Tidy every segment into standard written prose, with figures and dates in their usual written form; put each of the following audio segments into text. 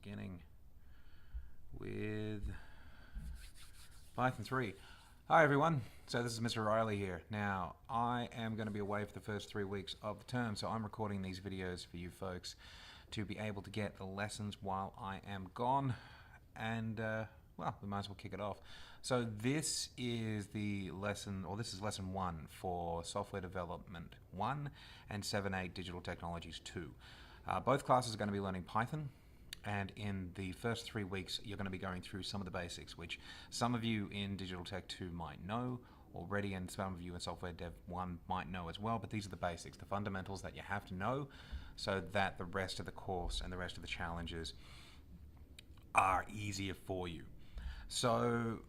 beginning with Python 3. Hi everyone, so this is Mr. Riley here. Now, I am going to be away for the first 3 weeks of the term, so I'm recording these videos for you folks to be able to get the lessons while I am gone, and well, we might as well kick it off. So this is the lesson, or this is lesson 1 for Software Development 1 and 7.8 Digital Technologies 2. Both classes are going to be learning Python, and in the first 3 weeks you're going to be going through some of the basics, which some of you in Digital Tech 2 might know already, and some of you in Software Dev 1 might know as well, but these are the basics, the fundamentals that you have to know so that the rest of the course and the rest of the challenges are easier for you. So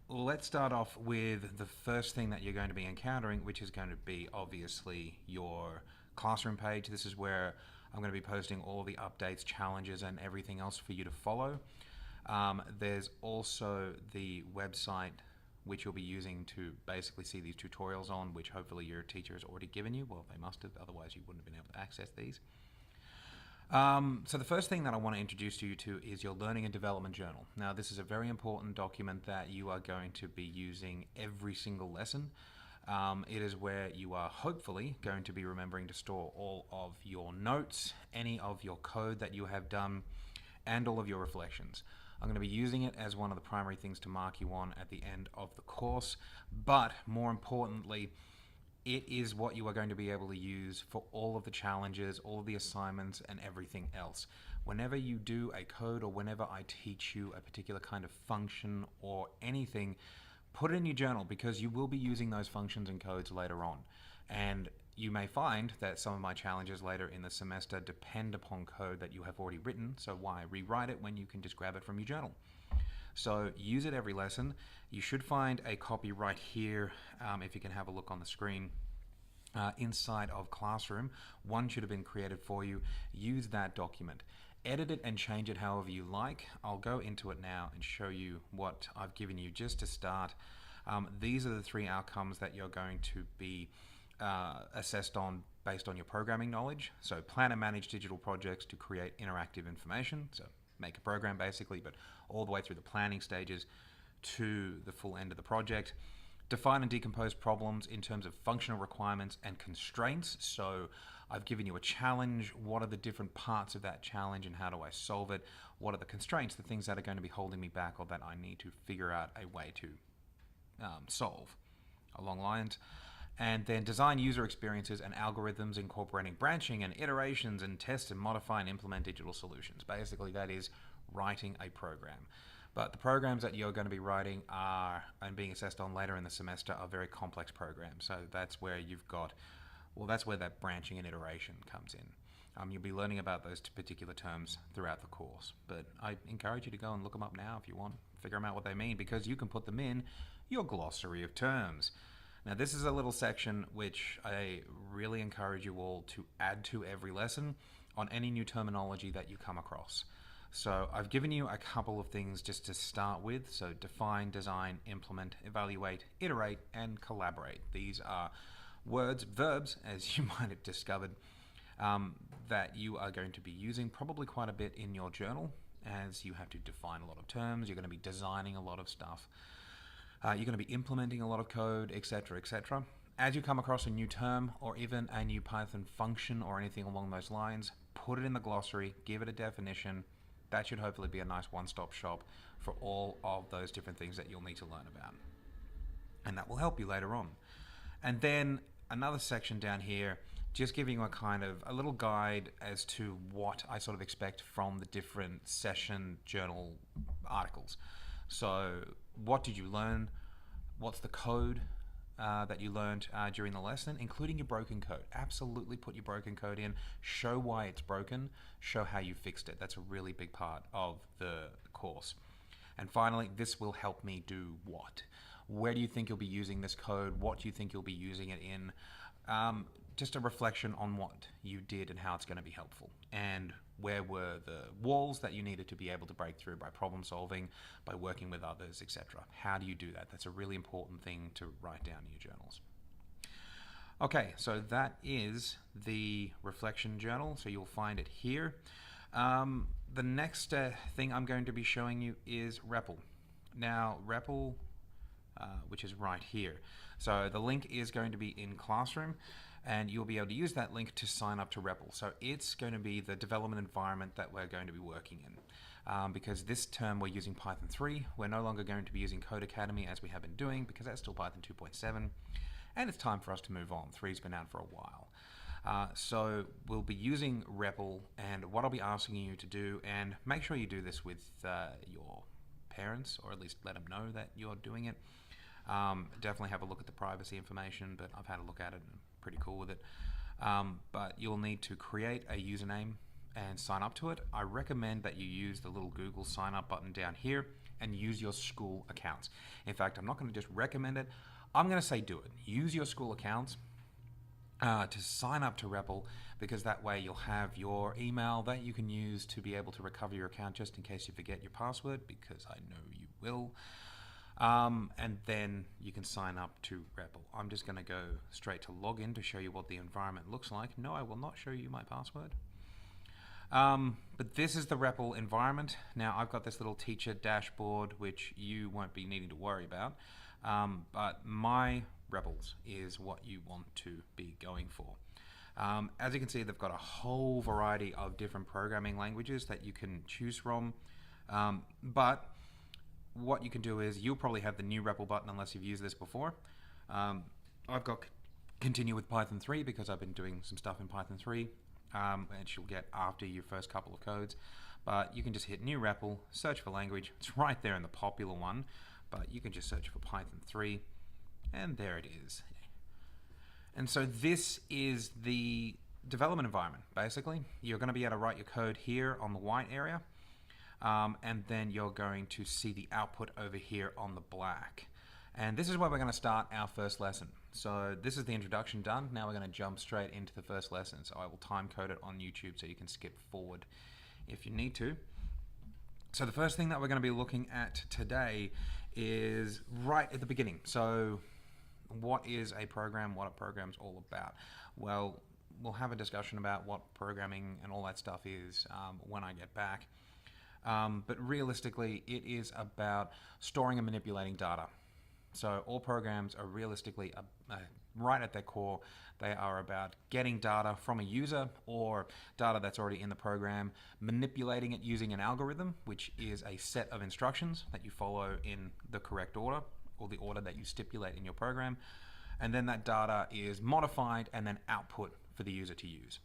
let's start off with the first thing that you're going to be encountering, which is going to be obviously your classroom page. This is where I'm going to be posting all the updates, challenges, and everything else for you to follow. There's also the website which you'll be using to basically see these tutorials on, which hopefully your teacher has already given you. Well, they must have, otherwise you wouldn't have been able to access these. So the first thing that I want to introduce you to is your Learning and Development Journal. Now, this is a very important document that you are going to be using every single lesson. It is where you are hopefully going to be remembering to store all of your notes, any of your code that you have done, and all of your reflections. I'm going to be using it as one of the primary things to mark you on at the end of the course, but more importantly, it is what you are going to be able to use for all of the challenges, all of the assignments, and everything else. Whenever you do a code, or whenever I teach you a particular kind of function or anything, put it in your journal, because you will be using those functions and codes later on. And you may find that some of my challenges later in the semester depend upon code that you have already written, so why rewrite it when you can just grab it from your journal? So use it every lesson. You should find a copy right here, if you can have a look on the screen. Inside of Classroom, one should have been created for you. Use that document. Edit it and change it however you like. I'll go into it now and show you what I've given you just to start. These are the 3 outcomes that you're going to be assessed on based on your programming knowledge. So plan and manage digital projects to create interactive information. So make a program basically, but all the way through the planning stages to the full end of the project. Define and decompose problems in terms of functional requirements and constraints. So I've given you a challenge. What are the different parts of that challenge and how do I solve it? What are the constraints, the things that are going to be holding me back or that I need to figure out a way to solve along lines? And then design user experiences and algorithms incorporating branching and iterations, and test and modify and implement digital solutions. Basically, that is writing a program. But the programs that you're going to be writing are, and being assessed on later in the semester, are very complex programs. So that's where you've got, well, that's where that branching and iteration comes in. You'll be learning about those particular terms throughout the course. But I encourage you to go and look them up now if you want, figure them out what they mean, because you can put them in your glossary of terms. Now, this is a little section which I really encourage you all to add to every lesson on any new terminology that you come across. So I've given you a couple of things just to start with. So define, design, implement, evaluate, iterate, and collaborate. These are words, verbs, as you might have discovered, that you are going to be using probably quite a bit in your journal, as you have to define a lot of terms. You're going to be designing a lot of stuff. You're going to be implementing a lot of code, etc., etc. As you come across a new term or even a new Python function or anything along those lines, put it in the glossary, give it a definition. That should hopefully be a nice one-stop shop for all of those different things that you'll need to learn about. And that will help you later on. And then another section down here, just giving you a little guide as to what I sort of expect from the different session journal articles. So what did you learn? What's the code that you learned during the lesson, including your broken code? Absolutely put your broken code in. Show why it's broken. Show how you fixed it. That's a really big part of the course. And finally, this will help me do what? Where do you think you'll be using this code? What do you think you'll be using it in? Just a reflection on what you did and how it's going to be helpful. And where were the walls that you needed to be able to break through by problem solving, by working with others, etc. How do you do that? That's a really important thing to write down in your journals. Okay, so that is the reflection journal. So you'll find it here. the next thing I'm going to be showing you is REPL. Now, REPL, which is right here. So the link is going to be in Classroom, and you'll be able to use that link to sign up to REPL. So it's going to be the development environment that we're going to be working in. Because this term we're using Python 3, we're no longer going to be using Codecademy as we have been doing, because that's still Python 2.7, and it's time for us to move on. 3's been out for a while. So we'll be using REPL, and what I'll be asking you to do, and make sure you do this with your parents, or at least let them know that you're doing it. Definitely have a look at the privacy information, but I've had a look at it and I'm pretty cool with it. But you'll need to create a username and sign up to it. I recommend that you use the little Google sign up button down here and use your school accounts. In fact, I'm not going to just recommend it. I'm going to say do it. Use your school accounts to sign up to REPL, because that way you'll have your email that you can use to be able to recover your account just in case you forget your password, because I know you will. And then you can sign up to REPL. I'm just going to go straight to login to show you what the environment looks like. No, I will not show you my password. But this is the REPL environment. Now I've got this little teacher dashboard which you won't be needing to worry about, but my REPLs is what you want to be going for. As you can see, they've got a whole variety of different programming languages that you can choose from, but what you can do is you'll probably have the new REPL button unless you've used this before. I've got continue with Python 3 because I've been doing some stuff in Python 3. Which you'll get after your first couple of codes, but you can just hit new REPL, search for language. It's right there in the popular one, but you can just search for Python 3, and there it is. And so this is the development environment. Basically, you're going to be able to write your code here on the white area, and then you're going to see the output over here on the black. And this is where we're going to start our first lesson. So this is the introduction done. Now we're going to jump straight into the first lesson. So I will time code it on YouTube so you can skip forward if you need to. So the first thing that we're going to be looking at today is right at the beginning. So what is a program? What are programs all about? Well, we'll have a discussion about what programming and all that stuff is when I get back. But realistically, it is about storing and manipulating data. So all programs are realistically, right at their core, they are about getting data from a user or data that's already in the program, manipulating it using an algorithm, which is a set of instructions that you follow in the correct order, or the order that you stipulate in your program. And then that data is modified and then output for the user to use.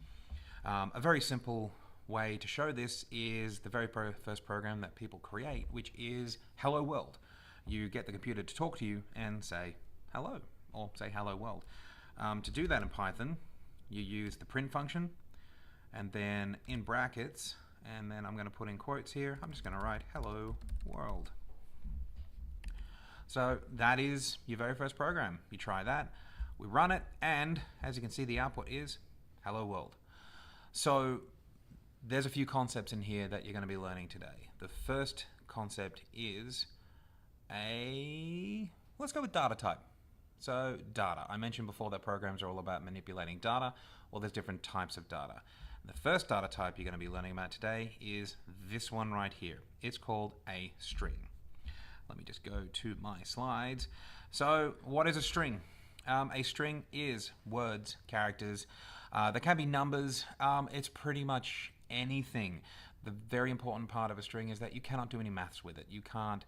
A very simple way to show this is the very first program that people create, which is Hello World. You get the computer to talk to you and say hello, or say hello world. To do that in Python, you use the print function, and then in brackets, and then I'm going to put in quotes here, I'm just going to write hello world. So that is your very first program. You try that, we run it, and as you can see, the output is hello world. So there's a few concepts in here that you're going to be learning today. The first concept is let's go with data type. So data, I mentioned before that programs are all about manipulating data. Well, there's different types of data. The first data type you're going to be learning about today is this one right here. It's called a string. Let me just go to my slides. So what is a string? A string is words, characters. There can be numbers. It's pretty much anything. The very important part of a string is that you cannot do any maths with it. You can't,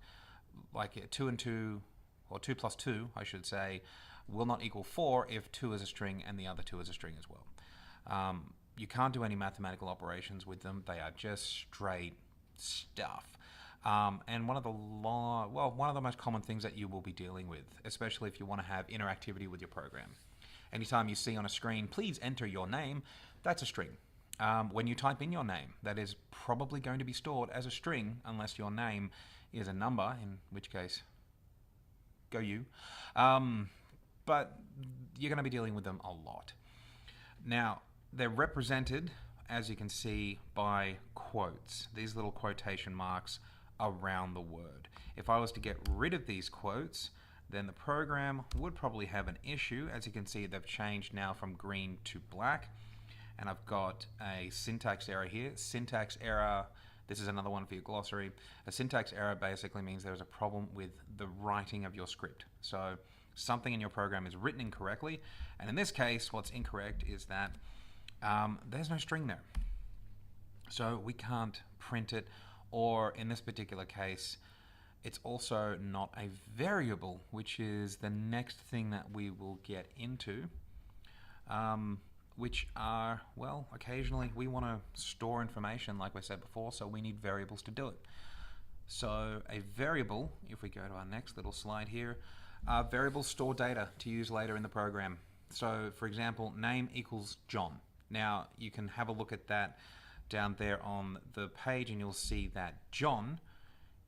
like 2 and 2, or 2 plus 2, I should say, will not equal 4 if 2 is a string and the other 2 is a string as well. You can't do any mathematical operations with them. They are just straight stuff. And one of the most common things that you will be dealing with, especially if you want to have interactivity with your program. Anytime you see on a screen, please enter your name, that's a string. When you type in your name, that is probably going to be stored as a string unless your name is a number, in which case, go you. But you're going to be dealing with them a lot. Now, they're represented, as you can see, by quotes. These little quotation marks around the word. If I was to get rid of these quotes, then the program would probably have an issue. As you can see, they've changed now from green to black. And I've got a syntax error here. Syntax error This is another one for your glossary. A syntax error basically means there is a problem with the writing of your script. So something in your program is written incorrectly, and in this case, what's incorrect is that there's no string there. So we can't print it, or in this particular case, it's also not a variable, which is the next thing that we will get into, which are, well, occasionally we want to store information, like we said before, so we need variables to do it. So a variable, if we go to our next little slide here, variables store data to use later in the program. So for example, name equals John. Now you can have a look at that down there on the page, and you'll see that John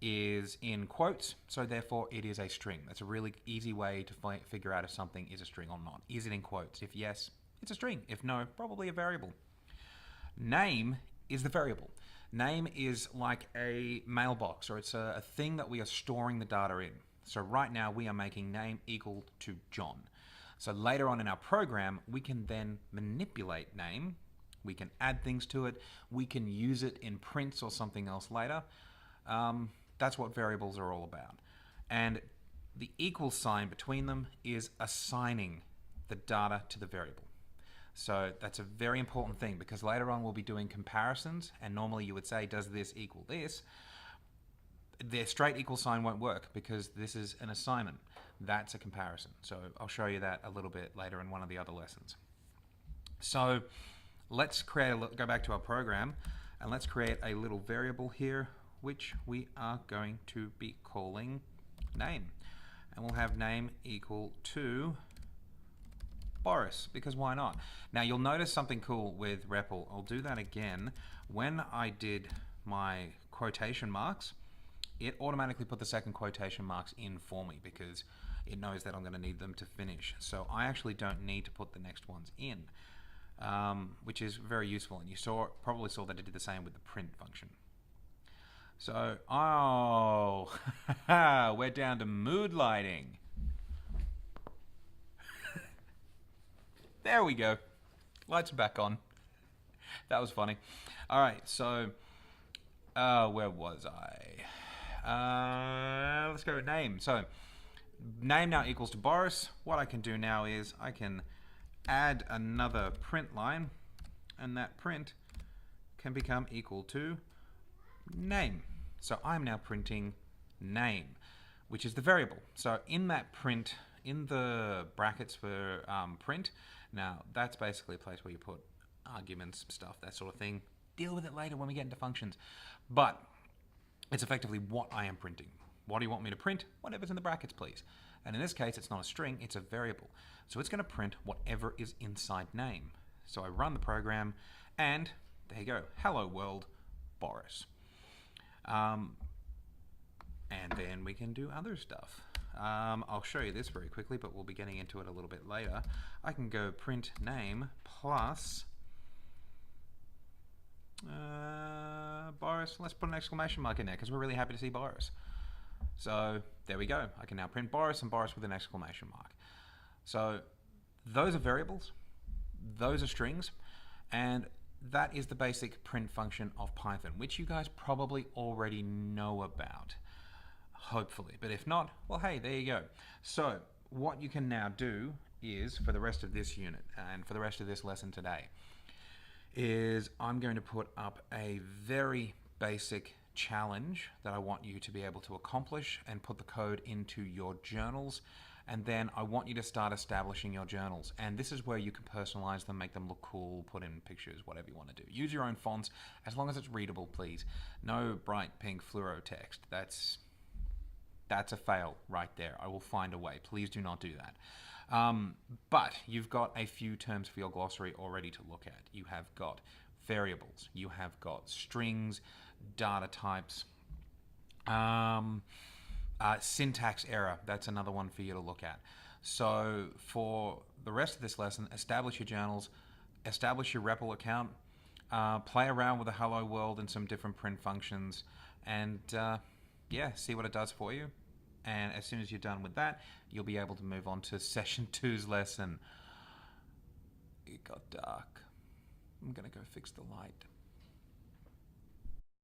is in quotes, so therefore it is a string. That's a really easy way to figure out if something is a string or not. Is it in quotes? If yes, it's a string. If no, probably a variable. Name is the variable. Name is like a mailbox, or it's a thing that we are storing the data in. So right now we are making name equal to John. So later on in our program, we can then manipulate name. We can add things to it. We can use it in prints or something else later. That's what variables are all about. And the equal sign between them is assigning the data to the variable. So that's a very important thing, because later on we'll be doing comparisons, and normally you would say, does this equal this? The straight equal sign won't work because this is an assignment. That's a comparison. So I'll show you that a little bit later in one of the other lessons. So let's go back to our program, and let's create a little variable here, which we are going to be calling name. And we'll have name equal to Boris, because why not? Now you'll notice something cool with REPL. I'll do that again. When I did my quotation marks, it automatically put the second quotation marks in for me because it knows that I'm going to need them to finish. So I actually don't need to put the next ones in, which is very useful. And you probably saw that it did the same with the print function. So, oh, we're down to mood lighting. There we go. Lights are back on. That was funny. All right, so where was I? Let's go with name. So name now equals to Boris. What I can do now is I can add another print line, and that print can become equal to name. So I'm now printing name, which is the variable. So in that print, in the brackets for print, now that's basically a place where you put arguments, stuff, that sort of thing. Deal with it later when we get into functions. But it's effectively what I am printing. What do you want me to print? Whatever's in the brackets, please. And in this case, it's not a string, it's a variable. So it's going to print whatever is inside name. So I run the program, and there you go. Hello world, Boris. And then we can do other stuff. I'll show you this very quickly, but we'll be getting into it a little bit later. I can go print name plus Boris. Let's put an exclamation mark in there because we're really happy to see Boris. So there we go. I can now print Boris and Boris with an exclamation mark. So those are variables, those are strings, and that is the basic print function of Python, which you guys probably already know about, hopefully. But if not, well, hey, there you go. So what you can now do is, for the rest of this unit and for the rest of this lesson today, is I'm going to put up a very basic challenge that I want you to be able to accomplish and put the code into your journals. And then I want you to start establishing your journals. And this is where you can personalize them, make them look cool, put in pictures, whatever you want to do. Use your own fonts, as long as it's readable, please. No bright pink fluoro text. That's a fail right there. I will find a way. Please do not do that. But you've got a few terms for your glossary already to look at. You have got variables. You have got strings, data types, syntax error, that's another one for you to look at. So for the rest of this lesson, establish your journals, establish your REPL account, play around with the hello world and some different print functions, and yeah, see what it does for you. And as soon as you're done with that, you'll be able to move on to session 2's lesson. It got dark. I'm gonna go fix the light.